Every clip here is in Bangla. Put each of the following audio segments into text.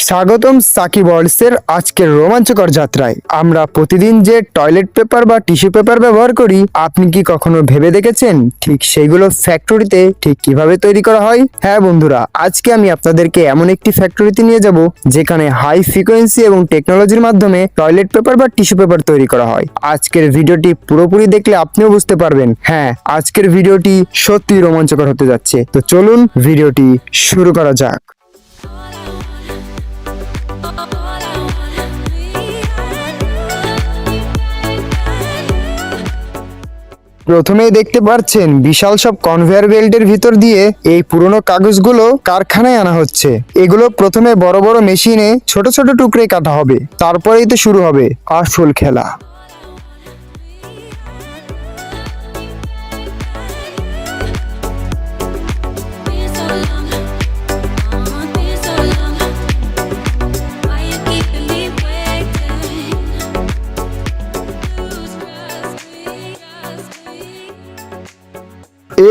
স্বাগতম সাকিব ওয়ার্ল্ডসের আজকের রোমাঞ্চকর যাত্রায়। আমরা প্রতিদিন যে টয়লেট পেপার বা টিস্যু পেপার ব্যবহার করি, আপনি কি কখনো ভেবে দেখেছেন ঠিক সেইগুলো ফ্যাক্টরিতে ঠিক কিভাবে তৈরি করা হয়? হ্যাঁ বন্ধুরা, আজকে আমি আপনাদেরকে এমন একটি ফ্যাক্টরিতে নিয়ে যাব যেখানে হাই ফ্রিকোয়েন্সি এবং টেকনোলজির মাধ্যমে টয়লেট পেপার বা টিস্যু পেপার তৈরি করা হয়। আজকের ভিডিওটি পুরোপুরি দেখলে আপনিও বুঝতে পারবেন, হ্যাঁ আজকের ভিডিওটি সত্যি রোমাঞ্চকর হতে যাচ্ছে। তো চলুন ভিডিওটি শুরু করা যাক। প্রথমেই দেখতে পাচ্ছেন বিশাল সব কনভেয়ার বেল্টের ভিতর দিয়ে এই পুরনো কাগজগুলো কারখানায় আনা হচ্ছে। এগুলো প্রথমে বড় বড় মেশিনে ছোট ছোট টুকরে কাটা হবে, তারপরেই তো শুরু হবে আসল খেলা।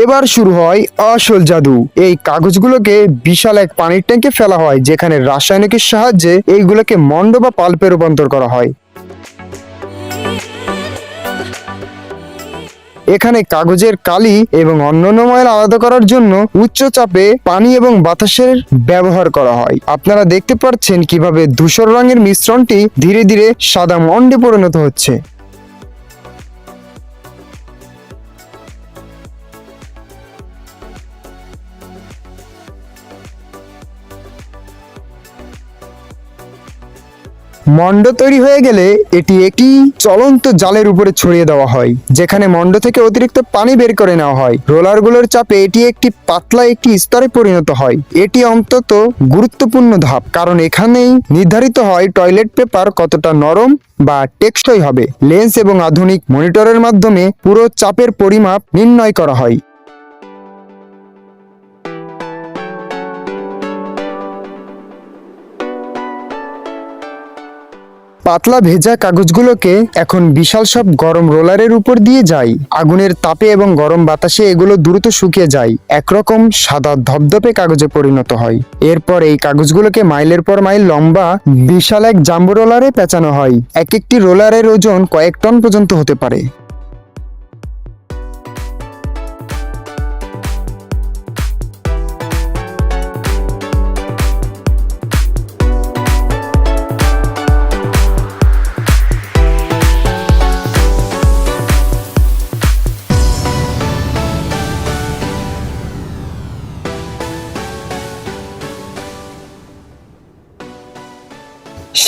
এবার শুরু হয় আসল জাদু। এই কাগজগুলোকে বিশাল এক পানির ট্যাঙ্কে ফেলা হয়, যেখানে রাসায়নিকের সাহায্যে এইগুলোকে মন্ড বা পাল্পে রূপান্তর করা হয়। এখানে কাগজের কালি এবং অন্যান্য ময়লা আলাদা করার জন্য উচ্চ চাপে পানি এবং বাতাসের ব্যবহার করা হয়। আপনারা দেখতে পাচ্ছেন কিভাবে ধূসর রঙের মিশ্রণটি ধীরে ধীরে সাদা মন্ডে পরিণত হচ্ছে। মন্ড তৈরি হয়ে গেলে এটি একটি চলন্ত জালের উপরে ছড়িয়ে দেওয়া হয়, যেখানে মন্ড থেকে অতিরিক্ত পানি বের করে নেওয়া হয়। রোলারগুলোর চাপে এটি একটি পাতলা একটি স্তরে পরিণত হয়। এটি অন্তত গুরুত্বপূর্ণ ধাপ, কারণ এখানেই নির্ধারিত হয় টয়লেট পেপার কতটা নরম বা টেকসই হবে। লেন্স এবং আধুনিক মনিটরের মাধ্যমে পুরো চাপের পরিমাপ নির্ণয় করা হয়। পাতলা ভেজা কাগজগুলোকে এখন বিশাল সব গরম রোলারের উপর দিয়ে যায়। আগুনের তাপে এবং গরম বাতাসে এগুলো দ্রুত শুকিয়ে যায়, একরকম সাদা ধবধবে কাগজে পরিণত হয়। এরপর এই কাগজগুলোকে মাইলের পর মাইল লম্বা বিশাল এক জাম্বো রোলারে পেঁচানো হয়। এক একটি রোলারের ওজন কয়েক টন পর্যন্ত হতে পারে।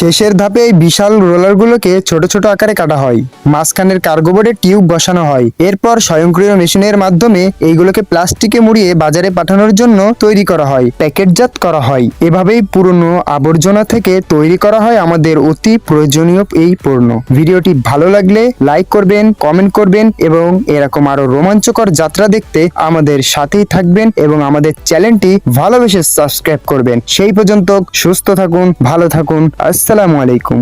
শেষের ধাপে এই বিশাল রোলারগুলোকে ছোট ছোট আকারে কাটা হয়। মাঝখানের কার্গোবোর্ডে টিউব বসানো হয়। এরপর স্বয়ংক্রিয় মেশিনের মাধ্যমে এইগুলোকে প্লাস্টিকে মুড়িয়ে বাজারে পাঠানোর জন্য তৈরি করা হয়, প্যাকেটজাত করা হয়। এভাবেই পুরনো আবর্জনা থেকে তৈরি করা হয় আমাদের অতি প্রয়োজনীয় এই পণ্য। ভিডিওটি ভালো লাগলে লাইক করবেন, কমেন্ট করবেন এবং এরকম আরো রোমাঞ্চকর যাত্রা দেখতে আমাদের সাথেই থাকবেন এবং আমাদের চ্যানেলটি ভালোবেসে সাবস্ক্রাইব করবেন। সেই পর্যন্ত সুস্থ থাকুন, ভালো থাকুন। আসসালামু আলাইকুম।